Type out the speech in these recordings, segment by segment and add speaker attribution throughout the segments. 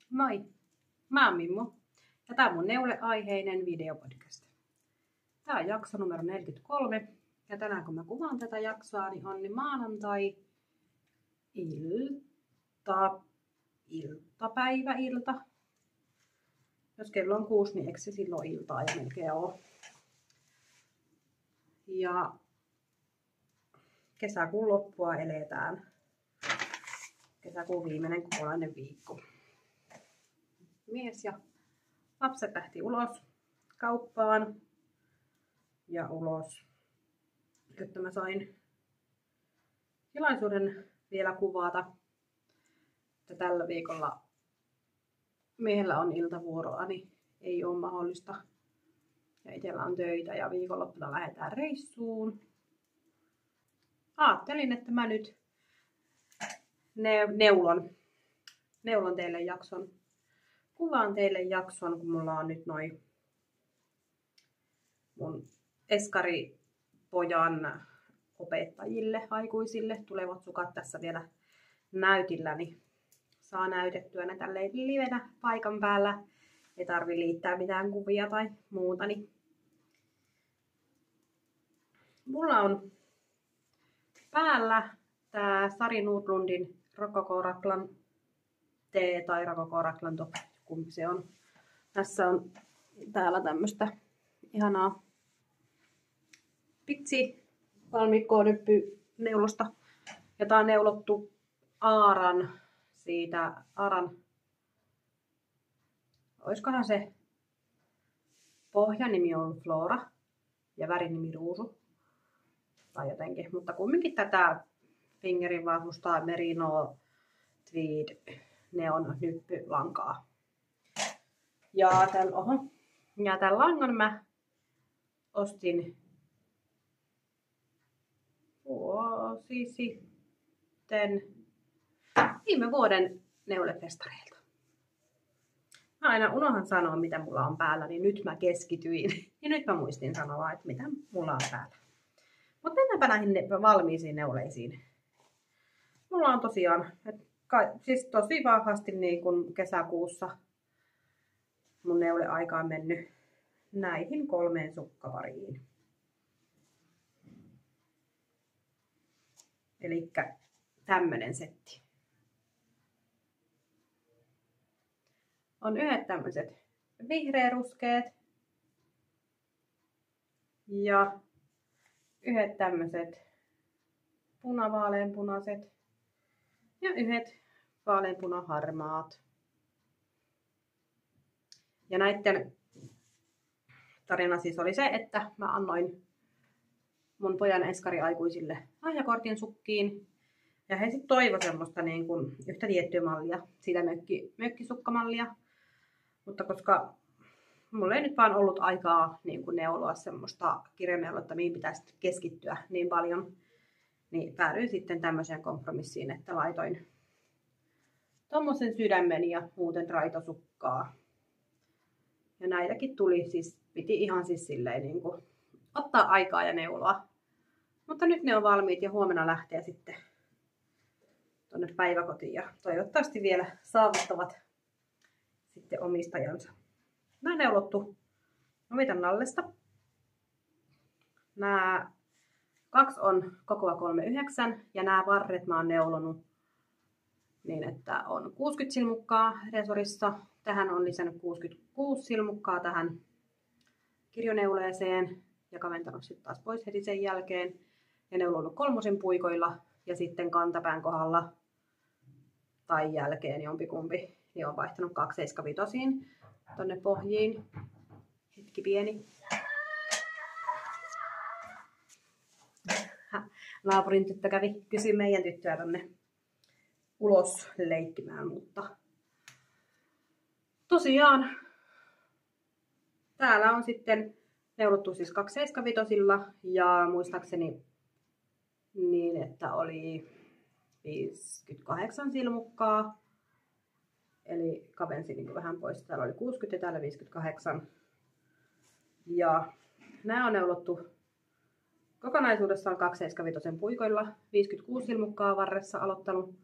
Speaker 1: Moi! Mä oon Mimmu ja tää on mun neuleaiheinen videopodcast. Tää on jakso numero 43 ja tänään kun mä kuvaan tätä jaksoa, niin on maanantai iltapäivä. Jos kello on 6, niin eikö se silloin iltaa ja melkein oo. Ja kesäkuun loppua eletään. Kesäkuun viimeinen kokonainen viikko. Mies ja lapset lähti ulos kauppaan ja ulos, jotta mä sain tilaisuuden vielä kuvata, että tällä viikolla miehellä on iltavuoroa, niin ei ole mahdollista. Ja itsellä on töitä ja viikonloppuna lähdetään reissuun. Ajattelin, että mä nyt neulon teille jakson. Kuvaan teille jakson, kun mulla on nyt noin mun eskaripojan opettajille, aikuisille tulevat sukat tässä vielä näytillä, niin saa näytettyä ne tälleen livenä paikan päällä. Ei tarvi liittää mitään kuvia tai muuta. Niin mulla on päällä tää Sari Nordlundin Rokoko Raklan tee tai Rokoko Raklan top, kumpi se on. Tässä on täällä tämmöstä ihanaa pitsi valmiikkoa nyppyneulosta. Ja tää on neulottu Aaran, oiskohan se pohjanimi on Flora ja värinimi Ruusu tai jotenkin, mutta kumminkin tätä fingerin vahvusta merino tweed neon nyppylankaa. Ja tämän langan mä ostin vuosi sitten viime vuoden neulefestareilta. Mä aina unohan sanoa, mitä mulla on päällä, niin nyt mä keskityin. Ja nyt mä muistin sanoa, että mitä mulla on päällä. Mutta mennäänpä näihin valmiisiin neuleisiin. Mulla on tosiaan, siis tosi vahvasti niin kuin kesäkuussa mun neuleaika on mennyt näihin 3 sukkapariin. Elikkä tämmönen setti. On yhdet tämmöiset vihreäruskeet ja yhdet tämmöiset punavaaleanpunaiset ja yhdet vaaleanpunaharmaat. Ja näitten tarina siis oli se, että mä annoin mun pojan eskariaikuisille lahjakortin sukkiin. Ja he sitten toivo semmoista niin kuin yhtä tiettyä mallia, sitä mökkisukkamallia. Mutta koska mulla ei nyt vaan ollut aikaa niin kuin neuloa semmoista kirjaneuloa, mihin pitäisi keskittyä niin paljon, niin päädyin sitten tämmöiseen kompromissiin, että laitoin tommosen sydämen ja muuten raitosukkaa. Ja näitäkin piti ihan siis silleen niin kuin ottaa aikaa ja neuloa. Mutta nyt ne on valmiit ja huomenna lähtee sitten tuonne päiväkotiin ja toivottavasti vielä saavuttavat sitten omistajansa. Mä oon neulottu Novitan Nallesta. Nämä 2 on kokoa 39 ja nämä varret mä oon neulonut niin, että on 60 silmukkaa resorissa. Tähän on lisännyt 66 silmukkaa tähän kirjoneuleeseen ja kaventanut sitten taas pois heti sen jälkeen. Ja neulonut 3 puikoilla ja sitten kantapään kohdalla tai jälkeen jompikumpi, niin on vaihtanut 275 tonne pohjiin. Hetki pieni. Naapurin tyttö kysyi meidän tyttöä tonne ulos leikkimään, mutta tosiaan täällä on sitten neulottu siis 275 ja muistaakseni niin, että oli 58 silmukkaa. Eli kavensin niin vähän pois. Täällä oli 60 ja täällä 58. Ja nämä on neulottu kokonaisuudessaan 275 puikoilla. 56 silmukkaa varressa aloittanut.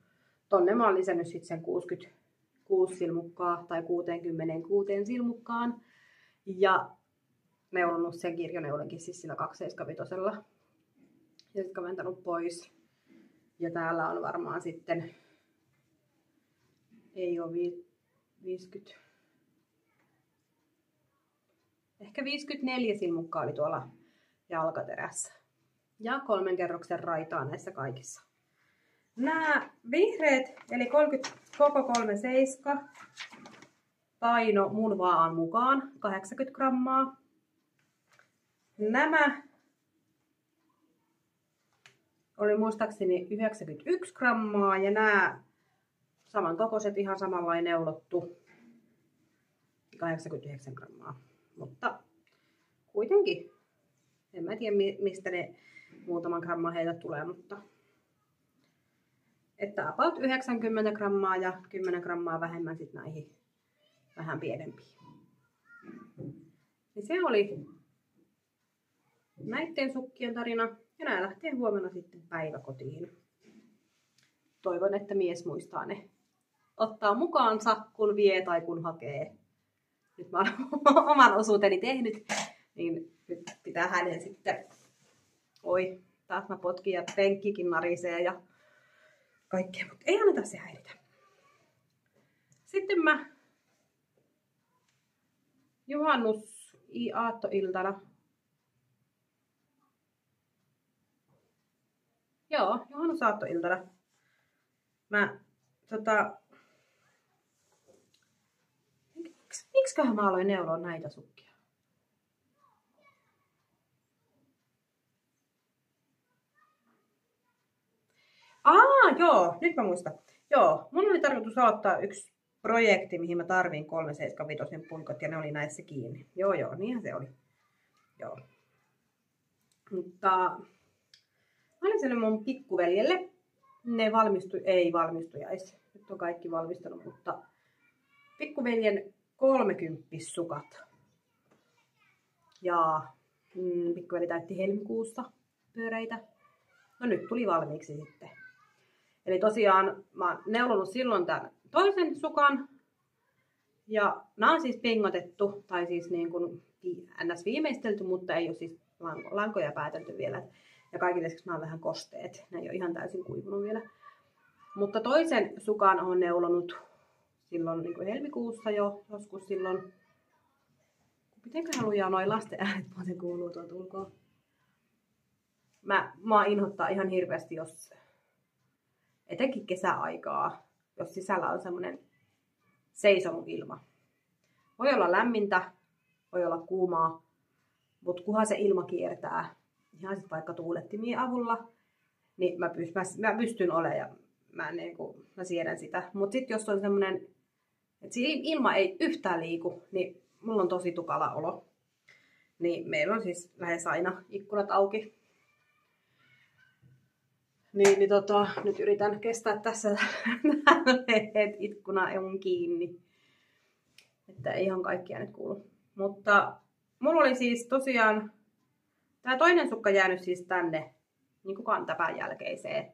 Speaker 1: Tonne mä oon lisännyt sitten sen 6 silmukkaa tai 66 silmukkaan. Ja neulonut sen kirjoneulenkin siis sillä 275. Ja sitten kaventanut pois. Ja täällä on varmaan sitten, ei ole 50, ehkä 54 silmukkaa oli tuolla jalkaterässä. Ja 3 kerroksen raitaa näissä kaikissa. Nämä vihreät, eli 30, koko 37, paino mun vaan mukaan 80 grammaa. Nämä oli muistaakseni 91 grammaa ja nämä samankokoiset ihan samanlainen neulottu 89 grammaa. Mutta kuitenkin, en mä tiedä mistä ne muutaman gramman heitä tulee, mutta että about 90 grammaa ja 10 grammaa vähemmän sit näihin vähän pienempiin. Niin se oli näitten sukkien tarina. Ja nää lähtee huomenna sitten päiväkotiin. Toivon, että mies muistaa ne ottaa mukaansa, kun vie tai kun hakee. Nyt mä olen oman osuuteni tehnyt, niin nyt pitää hänen sitten... Oi, taas mä potkin ja penkkikin narisee ja kaikkea, mutta ei anneta se häiritä. Sitten mä aattoiltana. Joo, juhannusaattoiltana. Miksiköhän mä aloin neuloa näitä sukkia? Joo, nyt mä muistan. Joo, mun oli tarkoitus aloittaa yksi projekti, mihin mä tarviin 375 puikot ja ne oli näissä kiinni. Joo, niinhän se oli. Joo. Mutta mä olin sen mun pikkuveljelle. Ne ei valmistujaisi. Nyt on kaikki valmistunut, mutta pikkuveljen 30 sukat. Ja pikkuveli täytti helmikuussa pyöreitä. No nyt tuli valmiiksi sitten. Eli tosiaan mä oon neulonut silloin tämän toisen sukan. Ja nämä on siis pingotettu, tai siis niin kuin ns. Viimeistelty, mutta ei ole siis lankoja päätelty vielä. Ja kaiken lisäksi nämä on vähän kosteet. Ne ei ole ihan täysin kuivunut vielä. Mutta toisen sukan on neulonut silloin niin kuin helmikuussa jo, joskus silloin. Mitenköhän lujaa noi lasten äänet muuten kuuluu tuolta ulkoa? Mua inhottaa ihan hirveästi, jos etenkin kesäaikaa, jos sisällä on semmoinen seisonut ilma. Voi olla lämmintä, voi olla kuumaa, mutta kunhan se ilma kiertää, ihan sit vaikka tuulettimien avulla, niin mä pystyn olemaan ja mä siedän sitä. Mutta sitten jos on semmoinen, että ilma ei yhtään liiku, niin mulla on tosi tukala olo. Niin meillä on siis lähes aina ikkunat auki. Nyt yritän kestää tässä, että ikkuna on kiinni. Että ei ihan kaikkia nyt kuulu. Mutta mulla oli siis tosiaan tää toinen sukka jäänyt siis tänne niin kuin kantapään jälkeiseen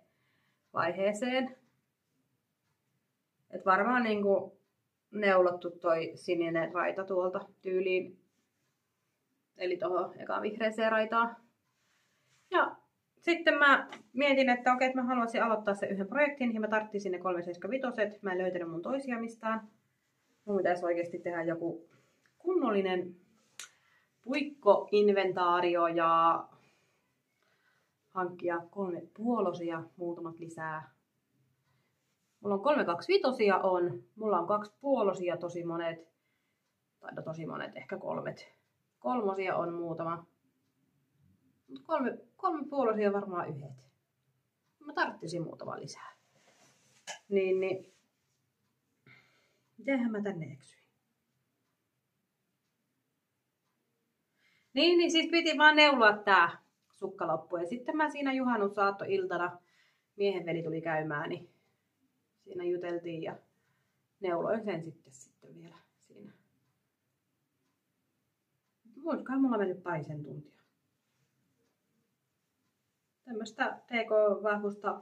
Speaker 1: vaiheeseen. Et varmaan niin kuin neulottu toi sininen raita tuolta tyyliin. Eli tuohon ekaan vihreäseen raitaan. Ja sitten mä mietin, että okei, että mä haluaisin aloittaa sen yhden projektin. Ja mä tarttin ne 375. Mä en löytänyt mun toisia mistään. Mun pitäisi oikeasti tehdä joku kunnollinen puikkoinventaario ja hankkia 3 puolosia, muutamat lisää. Mulla on 325 on, mulla on 2 puolosia tosi monet, ehkä 3. 3 on muutama. Mutta 3 puolosia varmaan yhdet. Mä tarttisin muutama lisää. Niin. Mitenhän mä tänne eksyin? Niin siis piti vaan neuloa tää sukkaloppu. Ja sitten mä siinä juhannusaattoiltana, miehen veli tuli käymään, niin siinä juteltiin ja neuloin sen sitten vielä siinä. Voisikohan mulla mennyt parisen tuntia. Tämmöstä TK-vahvusta.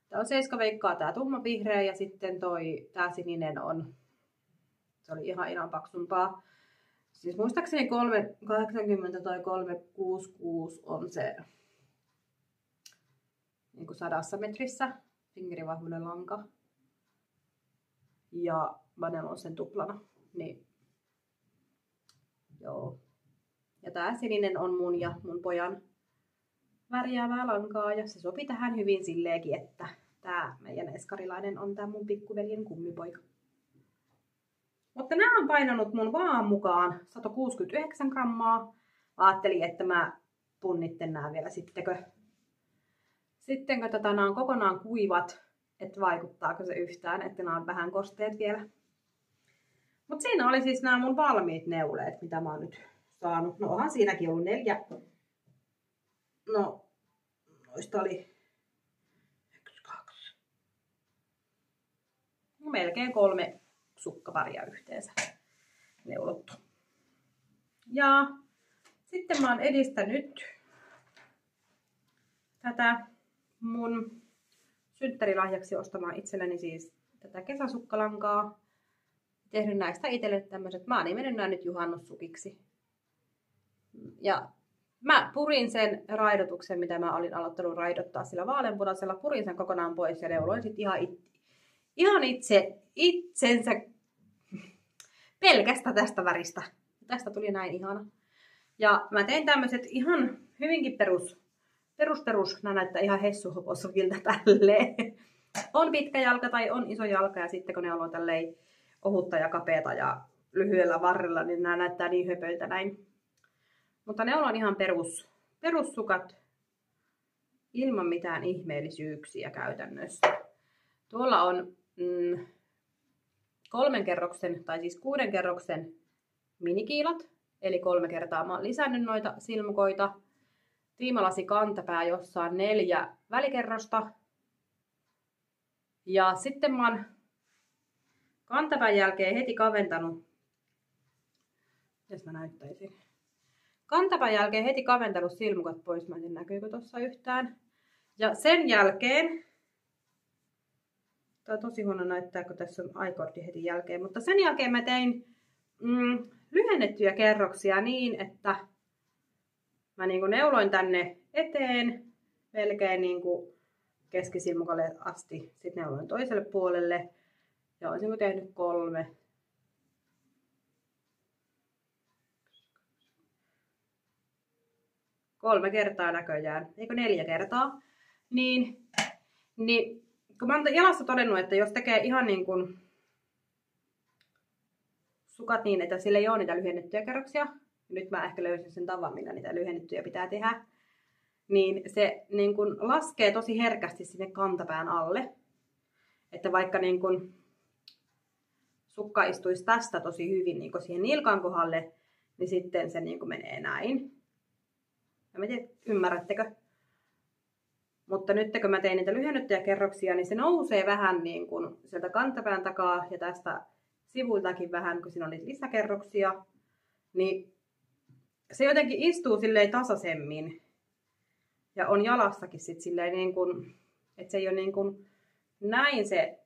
Speaker 1: Tää on 7 veikkaa tää tumma vihreä ja sitten tää sininen on se oli ihan paksumpaa. Siis muistaakseni 380 tai 366 on se niin kuin 100 metrissä fingerivahvuinen lanka. Ja Vanel on sen tuplana. Niin. Joo. Ja tää sininen on mun ja mun pojan värjäävää lankaa. Ja se sopi tähän hyvin silleenkin, että tää meidän eskarilainen on tää mun pikkuveljen kummipoika. Mutta nämä on painanut mun vaan mukaan 169 grammaa. Ajattelin, että mä punnitten nää vielä sittenkö nämä on kokonaan kuivat, että vaikuttaako se yhtään, että nämä on vähän kosteet vielä. Mutta siinä oli siis nämä mun valmiit neuleet, mitä mä oon nyt saanut. No onhan siinäkin ollut 4. No, noista oli 1, 2. No, melkein 3 sukkaparia yhteensä neulottu. Ja sitten mä oon edistänyt tätä mun synttärilahjaksi ostamaan itselleni siis tätä kesäsukkalankaa. Tehnyt näistä itselle tämmöiset, mä oon nimennyt nää nyt juhannussukiksi. Ja mä purin sen raidotuksen, mitä mä olin aloittanut raidottaa sillä vaaleanpunaisella, purin sen kokonaan pois ja neuloin sit ihan itsensä pelkästä tästä väristä. Tästä tuli näin ihana. Ja mä tein tämmöiset ihan hyvinkin perus. Nää näyttää ihan hessuhoposukilta tälleen. On pitkä jalka tai on iso jalka ja sitten kun ne on tälleen ohutta ja kapeata ja lyhyellä varrella, niin nämä näyttää niin höpöiltä näin. Mutta ne on ihan perussukat ilman mitään ihmeellisyyksiä käytännössä. Tuolla on 3 kerroksen tai siis 6 kerroksen minikiilat. Eli 3 kertaa mä oon lisännyt noita silmukoita. Tiimalasi kantapää, jossa on 4 välikerrosta. Ja sitten mä oon kantapään jälkeen heti kaventanut. Jos mä näyttäisin. Kantapään jälkeen heti kaventanut silmukat pois. Mä en tiedä, näkyykö tossa yhtään. Ja sen jälkeen. Tää on tosi huono näyttää, kun tässä on I-kortti heti jälkeen. Mutta sen jälkeen mä tein lyhennettyjä kerroksia niin, että mä niin kuin neuloin tänne eteen melkein niin kuin keskisilmukalle asti. Sitten neuloin toiselle puolelle. Ja olisin tehnyt 3 kertaa näköjään. Eikö 4 kertaa? Niin kun mä oon jalassa todennut, että jos tekee ihan niin kuin sukat niin, että sillä ei ole niitä lyhennettyjä kerroksia. Nyt mä ehkä löysin sen tavan, millä niitä lyhennettyjä pitää tehdä. Niin se niin kun laskee tosi herkästi sinne kantapään alle. Että vaikka niin kun sukka istuisi tästä tosi hyvin niin siihen nilkan kohdalle, niin sitten se niin kun menee näin. Ja tiedä, ymmärrättekö? Mutta nyt kun mä tein niitä lyhennettyjä kerroksia, niin se nousee vähän niin kun sieltä kantapään takaa ja tästä sivuiltakin vähän, kun siinä on niitä lisäkerroksia. Niin se jotenkin istuu silleen tasaisemmin. Ja on jalassakin sit silleen niin kuin, että se ei ole niin kuin näin se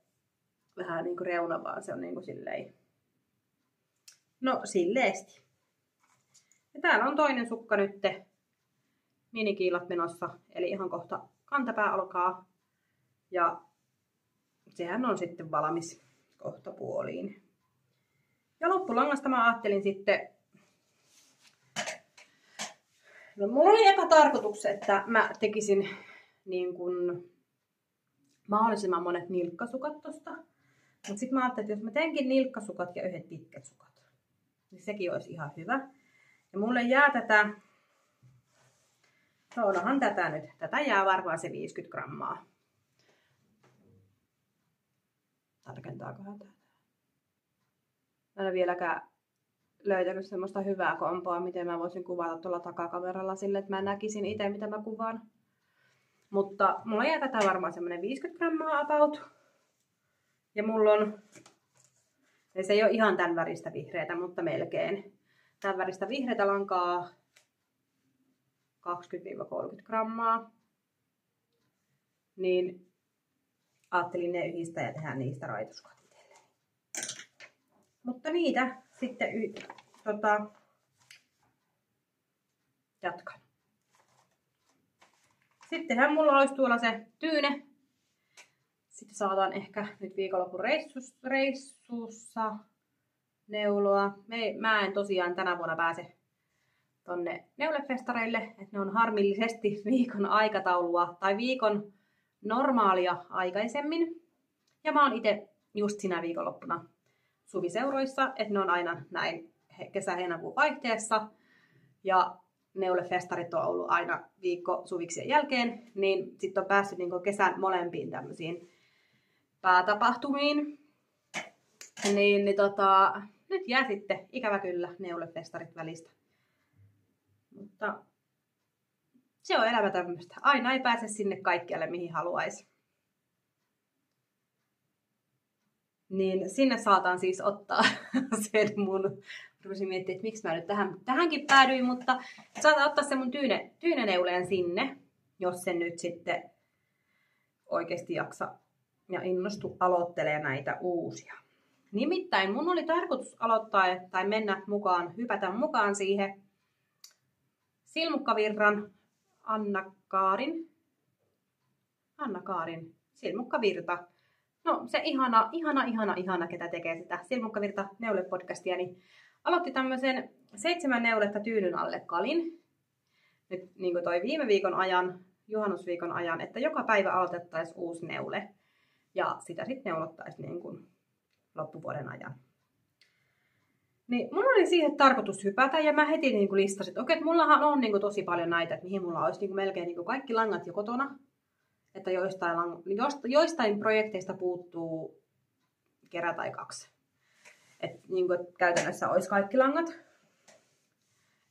Speaker 1: vähän niin kuin reuna, vaan se on niin kuin silleen, no silleesti. Ja täällä on toinen sukka nyt, minikiilat menossa, eli ihan kohta kantapää alkaa. Ja sehän on sitten valmis kohta puoliin. Ja loppulangasta mä ajattelin sitten, no, mulla oli eka tarkoitus, että mä tekisin niin kuin mahdollisimman monet nilkkasukat tosta. Mutta sitten mä ajattelin, että jos mä teenkin nilkkasukat ja yhdet pitkät sukat, niin sekin olisi ihan hyvä. Ja mulle jää tätä, no onhan tätä nyt, tätä jää varmaan se 50 grammaa. Tarkentaakohan tätä? Mä en ole vieläkään löytänyt semmoista hyvää kompoa, miten mä voisin kuvata tuolla takakameralla sille, että mä näkisin itse, mitä mä kuvaan. Mutta mulla jää tätä varmaan semmonen 50 grammaa about. Ja mulla on, se ei ole ihan tän väristä vihreätä, mutta melkein. Tän väristä vihreätä lankaa 20-30 grammaa. Niin ajattelin ne yhdistää ja tehdä niistä raitusukat itselleen. Mutta niitä sitten jatkan. Sittenhän mulla olisi tuolla se tyyne. Sitten saatan ehkä nyt viikonlopun reissussa neuloa. Mä en tosiaan tänä vuonna pääse tonne neulefestareille, että ne on harmillisesti viikon aikataulua tai viikon normaalia aikaisemmin. Ja mä oon itse just sinä viikonloppuna suviseuroissa, että ne on aina näin kesä-heinäkuun vaihteessa. Ja neulefestarit on ollut aina viikko suviksien jälkeen, niin sitten on päässyt niin kesän molempiin tämmöisiin päätapahtumiin. Nyt jää sitten ikävä kyllä neulefestarit välistä. Mutta se on elämä tämmöistä. Aina ei pääse sinne kaikkialle, mihin haluaisi. Niin sinne saatan siis ottaa sen mun... Rupesin miettimään, että miksi mä nyt tähänkin päädyin, mutta saatan ottaa sen mun tyyneneuleen sinne, jos sen nyt sitten oikeasti jaksa ja innostu aloittelee näitä uusia. Nimittäin mun oli tarkoitus aloittaa tai mennä mukaan, hypätä mukaan siihen Silmukkavirran Anna Kaarin Silmukkavirta. No se ihana, ketä tekee sitä Silmukkavirta Neule-podcastia, niin aloitti tämmöisen 7 neuletta tyynyn alle kalin. Nyt niin kuin toi viime viikon ajan, juhannusviikon ajan, että joka päivä aloitettaisiin uusi neule. Ja sitä sitten neulottaisiin niin kuin loppuvuoden ajan. Niin mun oli siihen tarkoitus hypätä ja mä heti niin kuin listasin, että okei, että mullahan on niin kuin tosi paljon näitä, että mihin mulla olisi niin kuin melkein niin kuin kaikki langat jo kotona. Että joistain projekteista puuttuu kerä tai 2. Että niin kuin käytännössä olisi kaikki langat.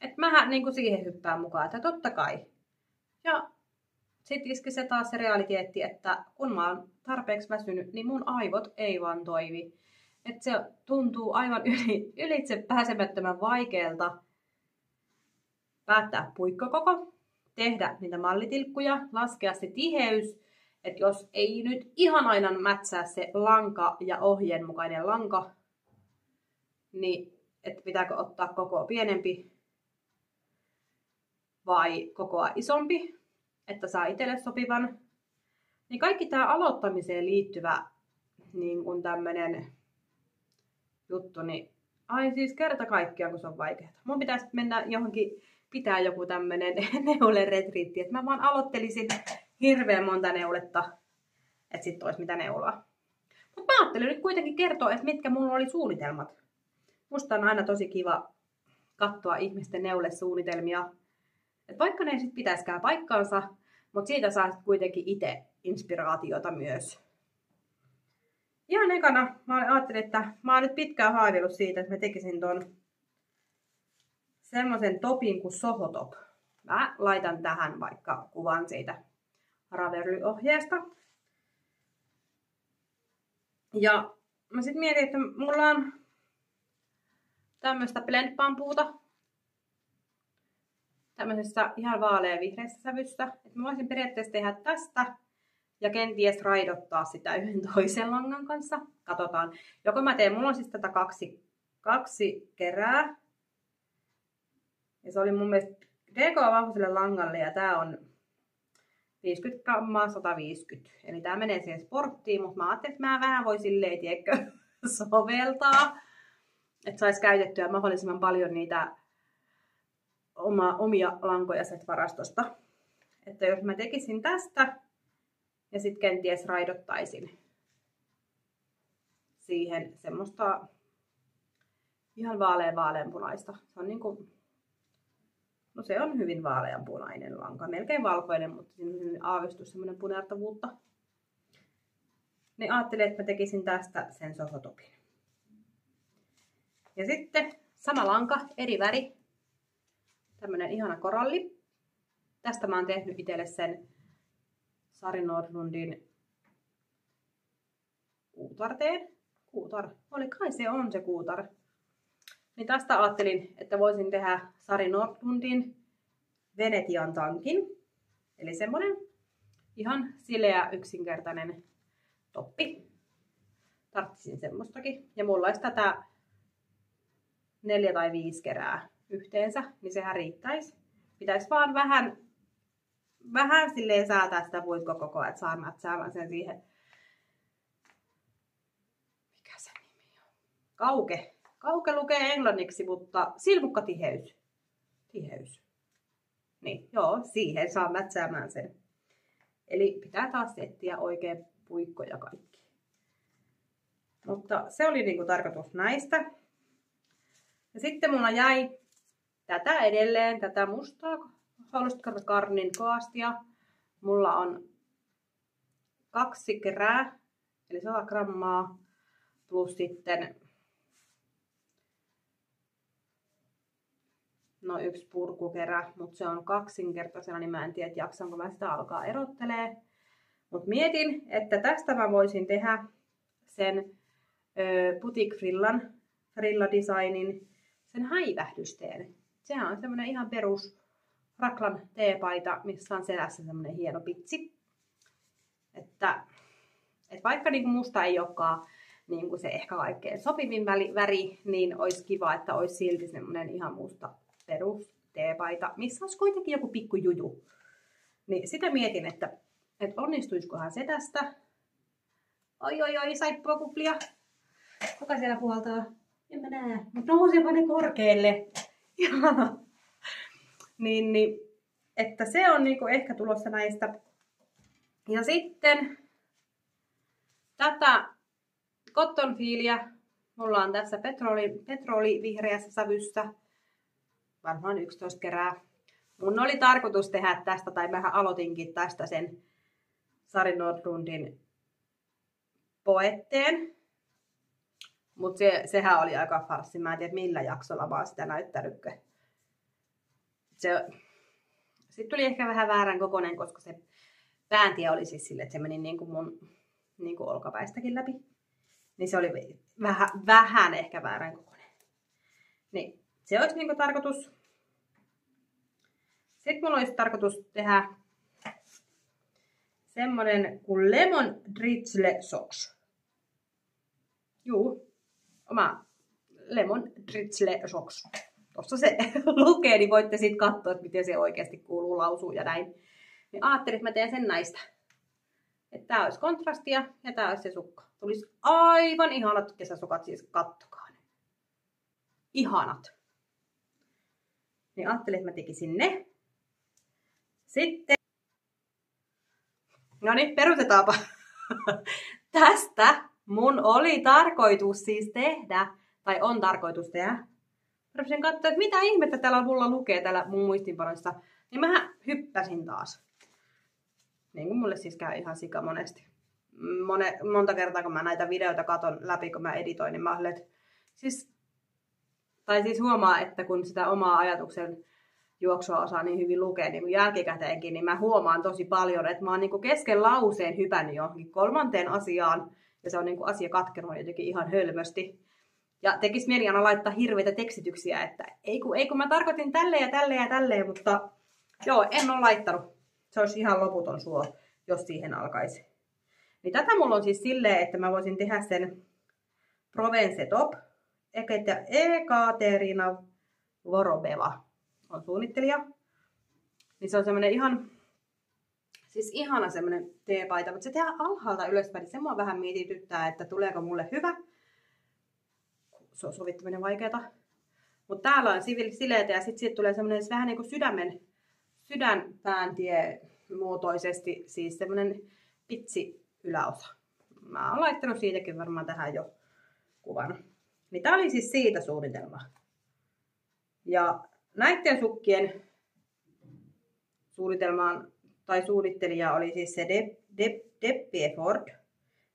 Speaker 1: Että mähän niin kuin siihen hyppään mukaan, että totta kai. Ja sitten iski se taas se realiteetti, että kun mä oon tarpeeksi väsynyt, niin mun aivot ei vaan toimi. Että se tuntuu aivan ylitse pääsemättömän vaikealta päättää puikkokoko, tehdä niitä mallitilkkuja, laskea se tiheys, että jos ei nyt ihan aina mätsää se lanka ja ohjeen mukainen lanka, niin että pitääkö ottaa kokoa pienempi vai kokoa isompi, että saa itselle sopivan. Niin kaikki tämä aloittamiseen liittyvä niin kuin tämmöinen juttu, niin siis kerta kaikkiaan, kun se on vaikeaa. Mun pitäisi mennä johonkin, pitää joku tämmönen neuleretriitti, että mä vaan aloittelisin hirveän monta neuletta, että sit olisi mitä neuloa. Mutta mä ajattelin nyt kuitenkin kertoa, että mitkä mulla oli suunnitelmat. Musta on aina tosi kiva katsoa ihmisten neulesuunnitelmia. Et vaikka ne ei sit pitäisikään paikkaansa, mutta siitä saa kuitenkin itse inspiraatiota myös. Ihan ekana mä ajattelin, että mä oon nyt pitkään haaveillut siitä, että mä tekisin ton semmoisen topin kuin Soho-top. Mä laitan tähän vaikka kuvan siitä Ravelry-ohjeesta. Ja mä sit mietin, että mulla on tämmöistä blend-bambuuta. Tämmöisessä ihan vaalean-vihreässä sävyssä. Että mä voisin periaatteessa tehdä tästä ja kenties raidottaa sitä yhden toisen langan kanssa. Katsotaan. Joko mä teen, mulla on siis tätä kaksi kerää. Ja se oli mun mielestä DK-vahvuiselle langalle ja tää on 50 grammaa 150. Eli tää menee siihen sporttiin, mutta mä ajattelin, että mä vähän voi silleen, tiedätkö, soveltaa. Että sais käytettyä mahdollisimman paljon niitä omia lankoja sieltä varastosta. Että jos mä tekisin tästä ja sitten kenties raidottaisin siihen semmoista ihan vaaleanpunaista. Se on niinku, no se on hyvin vaaleanpunainen lanka, melkein valkoinen, mutta siinä on aavistus semmoinen punertavuutta. Niin ajattelin, että mä tekisin tästä sen Soho-topin. Ja sitten sama lanka, eri väri. Tämmönen ihana koralli. Tästä mä oon tehnyt itselle sen Sari Nordlundin kuutarteen. Kuutar. Oli kai se on se kuutar. Niin tästä ajattelin, että voisin tehdä Sari Nordlundin Venetian tankin. Eli semmonen ihan sileä yksinkertainen toppi. Tarttisin semmoistakin. Ja mulla olisi tätä 4 tai 5 kerää yhteensä, niin sehän riittäisi. Pitäisi vaan vähän silleen säätää sitä puikkokokoa, että saa mätsäämään sen siihen. Mikä se nimi on? Kauke. Kauke lukee englanniksi, mutta silmukkatiheys. Tiheys. Niin, joo, siihen saa mätsäämään sen. Eli pitää taas etsiä oikein puikko ja kaikki. Mutta se oli niinku tarkoitus näistä. Ja sitten mulla jäi tätä edelleen, tätä mustaa Halskarkarnin kaastia. Mulla on 2 kerää, eli 100 grammaa, plus sitten no 1 purkukerä, mutta se on kaksinkertaisena, niin mä en tiedä, jaksanko mä sitä alkaa erottelee. Mutta mietin, että tästä mä voisin tehdä sen Boutique Frilla Designin, sen häivähdysteen. Sehän on semmonen ihan perus Raklan teepaita, missä on selässä semmonen hieno pitsi. Että vaikka niinku musta ei olekaan niinku se ehkä kaikkein sopivin väri, niin olisi kiva, että olisi silti semmonen ihan musta perus teepaita, missä olisi kuitenkin joku pikku juju. Niin sitä mietin, että onnistuisikohan se tästä. Oi, saippua kuplia. Kuka siellä puhaltaa? En mä näe. Mutta nouseepa ne korkealle. Ihana. Niin, että se on niinku ehkä tulossa näistä. Ja sitten tätä cotton feelia mulla on tässä petrolivihreässä sävyssä. Varmaan 11 kerää. Mun oli tarkoitus tehdä tästä, tai mähän aloitinkin tästä sen Sari Nordlundin poetteen. Mutta sehän oli aika farssi. Mä en tiedä millä jaksolla mä oon sitä näyttänytkö. Sitten tuli ehkä vähän väärän kokoinen, koska se pääntie oli siis sille, että se meni niin kuin mun niin kuin olkapäistäkin läpi. Niin se oli vähän ehkä väärän kokoinen. Niin se olisi niin kuin tarkoitus. Sitten mulla olisi tarkoitus tehdä semmonen kuin Lemon Drizzle Socks. Juu, oma Lemon Drizzle Socks. Tuossa se lukee, niin voitte sitten katsoa, että miten se oikeasti kuuluu lausua ja näin. Niin ajattelin, että mä teen sen näistä. Että tää olisi kontrastia ja tää olisi se sukka. Tulisi aivan ihanat kesäsukat, siis kattokaa ne. Ihanat. Niin ajattelin, että mä tekisin ne. Sitten, no niin, perutetaanpa. Tästä mun oli tarkoitus siis tehdä, tai on tarkoitus tehdä. Rupesin katsoa, että mitä ihmettä täällä mulla lukee täällä mun muistinpanoissa. Niin mähän hyppäsin taas. Niin kuin mulle siis käy ihan sika monesti. Monta kertaa kun mä näitä videoita katon läpi, kun mä editoin, niin mä olen, siis huomaa, että kun sitä omaa ajatuksen juoksua osaa niin hyvin lukea niin jälkikäteenkin, niin mä huomaan tosi paljon, että mä oon niin kesken lauseen hypännyt johonkin 3. asiaan, ja se on niin asia katkenut jotenkin ihan hölmösti. Ja tekisi mieli aina laittaa hirveitä tekstityksiä, että ei kun mä tarkoitin tälleen ja tälleen ja tälleen, mutta joo, en ole laittanut. Se olisi ihan loputon suo, jos siihen alkaisi. Niin tätä mulla on siis silleen, että mä voisin tehdä sen Provence Top. Ekaterina Vorobeva on suunnittelija. Niin se on semmonen ihana semmonen teepaita, mutta se tehdään alhaalta ylöspäin, niin se mua vähän mietityttää, että tuleeko mulle hyvä. Se on sovittaminen vaikeeta. Mutta täällä on sileitä ja sitten tulee semmonen vähän niin kuin sydänpääntie muotoisesti, siis semmonen pitsi yläosa. Mä oon laittanut siitäkin varmaan tähän jo kuvan. Niin tää oli siis siitä suunnitelma. Ja näiden sukkien suunnitelmaan tai suunnittelija oli siis se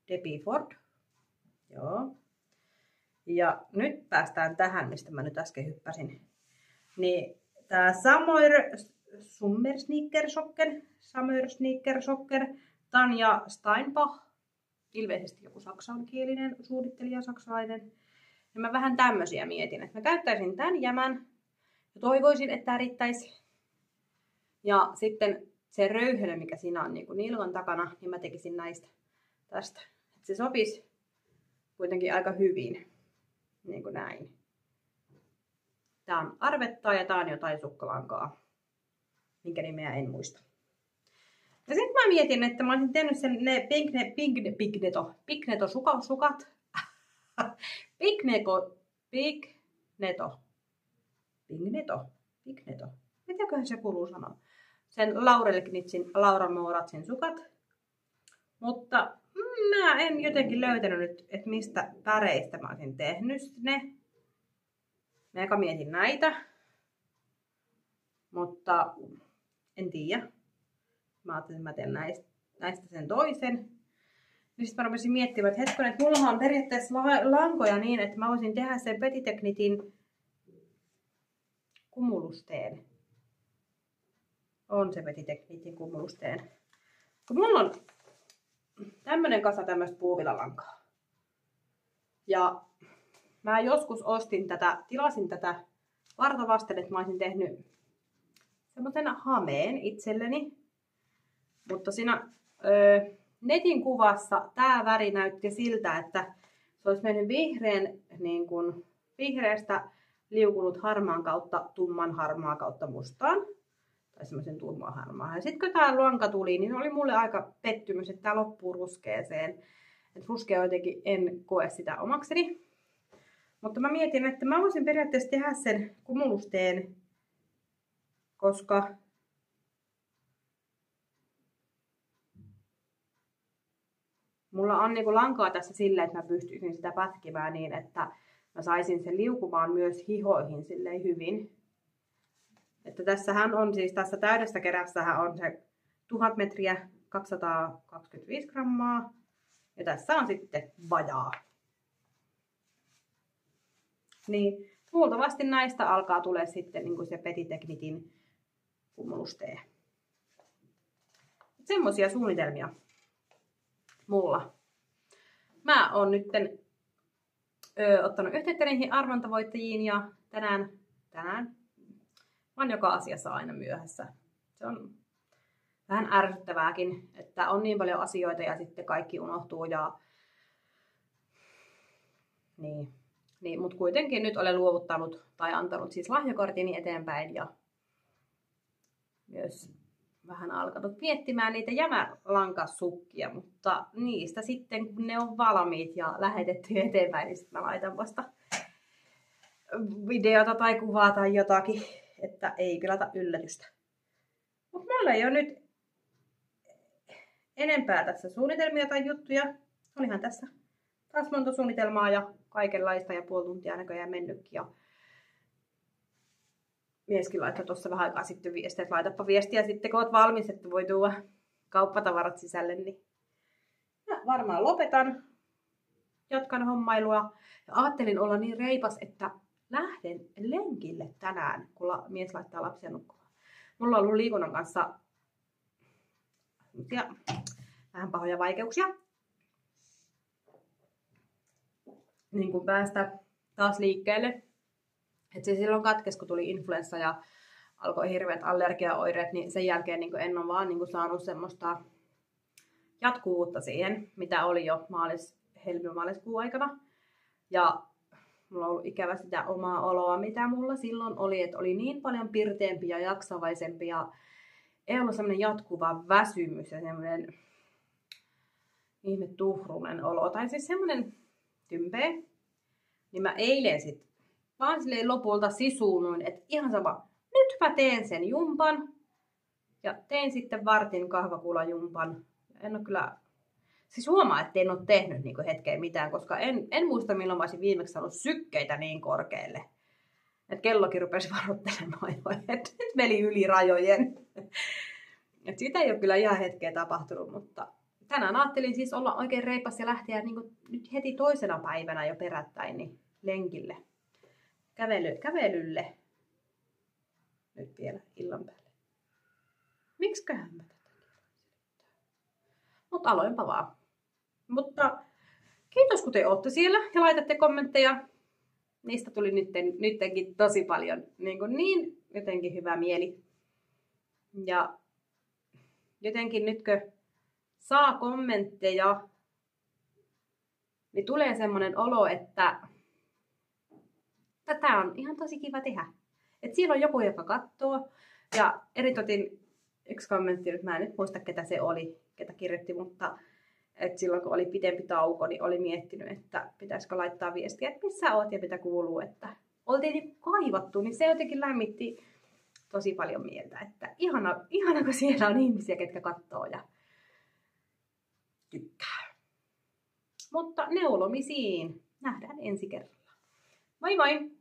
Speaker 1: Debbie Ford. Joo. Ja nyt päästään tähän, mistä mä nyt äsken hyppäsin. Niin tää Summer Sneaker Socker Tanja Steinbach. Ilmeisesti joku saksankielinen suunnittelija, saksalainen. Ja mä vähän tämmösiä mietin, että mä käyttäisin tän jämän ja toivoisin, että tää riittäisi. Ja sitten se röyhelö, mikä siinä on niin nilkan takana, niin mä tekisin tästä. Että se sopisi kuitenkin aika hyvin. Niin kuin näin. Tää on arvettaa ja tää on jotain sukkalankaa, minkä nimeä en muista. Ja sitten mä mietin, että mä olisin tehnyt sen ne Pigneto sukat. Pigneto. Mitäköhän se kuuluu sanoa? Sen Laurel Knitsin, Laura Mooratsin sukat. Mutta mä en jotenkin löytänyt nyt, että mistä väreistä mä olisin tehnyt ne. Mä eka mietin näitä. Mutta en tiedä. Mä ajattelin, että mä teen näistä sen toisen. Niin sitten mä rupesin miettimään, että hetken, että mulla on periaatteessa lankoja niin, että mä voisin tehdä sen Petite Knitin kumulusteen. On se Petite Knitin kumulusteen. Kun mulla on tämmönen kasa tämmöistä puuvilalankaa. Ja mä joskus tilasin tätä varta vasten, että mä olisin tehnyt semmoisen hameen itselleni. Mutta siinä netin kuvassa tää väri näytti siltä, että se olisi mennyt vihreästä liukunut harmaan kautta tumman harmaa kautta mustaan. Tai semmoisen tumman harmaa. Ja sitten kun tää lanka tuli, niin oli mulle aika pettymys, että tää loppuu ruskeeseen. Että ruskea jotenkin en koe sitä omakseni. Mutta mä mietin, että mä voisin periaatteessa tehdä sen kumulusteen, koska mulla on niinku lankaa tässä silleen, että mä pystyisin sitä pätkimään niin, että mä saisin sen liukumaan myös hihoihin silleen hyvin. Että tässähän on siis, tässä täydessä kerässähän on se 1000 metriä 225 grammaa. Ja tässä on sitten vajaa. Niin luultavasti näistä alkaa tulee sitten niin kuin se Petite Knitin kumulustee. Semmoisia suunnitelmia mulla. Mä oon nytten ottanut yhteyttä niihin arvontavoittajiin ja tänään mä oon joka asiassa aina myöhässä. Se on vähän ärsyttävääkin, että on niin paljon asioita ja sitten kaikki unohtuu ja niin, mutta kuitenkin nyt olen luovuttanut tai antanut siis lahjakortini eteenpäin ja myös vähän alkanut miettimään niitä jämälankasukkia, mutta niistä sitten kun ne on valmiit ja lähetetty eteenpäin, niin sitten mä laitan vasta videota tai kuvaa tai jotakin, että ei pilata yllätystä. Mutta mulla ei ole nyt enempää tässä suunnitelmia tai juttuja. Olihan tässä taas monta suunnitelmaa ja kaikenlaista ja puoli tuntia näköjään mennytkin. Ja mieskin laittoi tuossa vähän aikaa sitten viestiä, että laitapa viestiä sitten, kun oot valmis, että voi tuoda kauppatavarat sisälle. Niin mä varmaan lopetan. Jatkan hommailua. Ja ajattelin olla niin reipas, että lähden lenkille tänään, kun mies laittaa lapsia nukkumaan. Mulla on ollut liikunnan kanssa vähän pahoja vaikeuksia. Niin kuin päästä taas liikkeelle. Et se silloin katkesi, kun tuli influenssa ja alkoi hirveät allergiaoireet, niin sen jälkeen niin en ole vaan niin saanut semmoista jatkuvuutta siihen, mitä oli jo helmi-maaliskuun aikana. Ja mulla on ollut ikävä sitä omaa oloa, mitä mulla silloin oli, että oli niin paljon pirteempi ja jaksavaisempi ja ei ollut semmoinen jatkuva väsymys ja semmoinen ihme tuhrunen olo. Tai siis semmoinen tympeä. Niin mä eilen sit vaan silleen lopulta sisuunuin, että ihan sama, nyt mä teen sen jumpan. Ja tein sitten vartin kahvakulajumpan. En ole kyllä, siis huomaa, että en ole tehnyt niin hetkeen mitään, koska en muista milloin mä olisin viimeksi saanut sykkeitä niin korkealle. Että kellokin rupesi varoittelemaan jo, että nyt meni yli rajojen. Et siitä ei ole kyllä ihan hetkeä tapahtunut, mutta tänään ajattelin siis olla oikein reipas ja lähteä niin nyt heti toisena päivänä jo perättäin niin lenkille. Kävelylle. Nyt vielä illan päälle. Miksiköhän mä tätä mutta aloinpa vaan. Mutta kiitos kun te ootte siellä ja laitatte kommentteja. Niistä tuli nyttenkin tosi paljon niin jotenkin hyvä mieli. Ja jotenkin nytkö saa kommentteja, niin tulee semmoinen olo, että tää on ihan tosi kiva tehdä. Et siellä on joku, joka katsoo. Ja eritotin yksi kommentti, nyt mä en nyt muista ketä se oli, ketä kirjoitti, mutta että silloin kun oli pidempi tauko, niin oli miettinyt, että pitäisikö laittaa viestiä, että missä oot ja mitä kuuluu. Että oltiin niin kaivattu, niin se jotenkin lämmitti tosi paljon mieltä. Että ihana kun siellä on ihmisiä, ketkä katsoo ja tykkää. Mutta neulomisiin. Nähdään ensi kerralla. Moi moi!